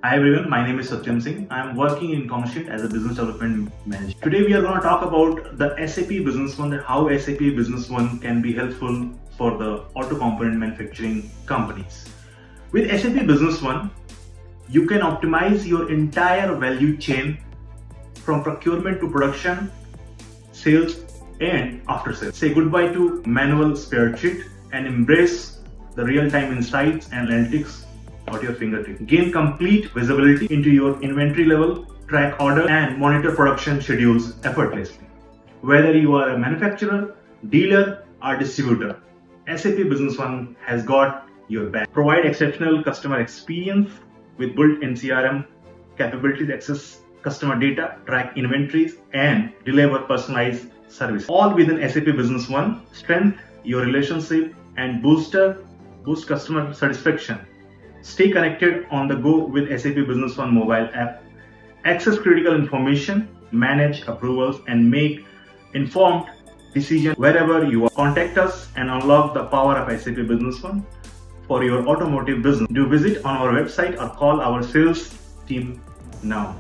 Hi everyone, my name is Satyam Singh. I am working in 𝐋𝐢𝐬𝐭𝐞𝐧 as a business development manager. Today we are going to talk about the SAP Business One and how SAP Business One can be helpful for the auto component manufacturing companies. With SAP Business One, you can optimize your entire value chain from procurement to production, sales and after sales. Say goodbye to manual spreadsheet and embrace the real-time insights and analytics at your fingertips. Gain complete visibility into your inventory level, track order and monitor production schedules effortlessly. Whether you are a manufacturer, dealer or distributor, SAP Business One has got your back. Provide exceptional customer experience with built-in CRM capabilities, access customer data, track inventories and deliver personalized service. All within SAP Business One. Strengthen your relationship and boost customer satisfaction. Stay connected on the go with SAP Business One mobile app. Access critical information, manage approvals and make informed decisions wherever you are. Contact us and unlock the power of SAP Business One for your automotive business. Do visit on our website or call our sales team now.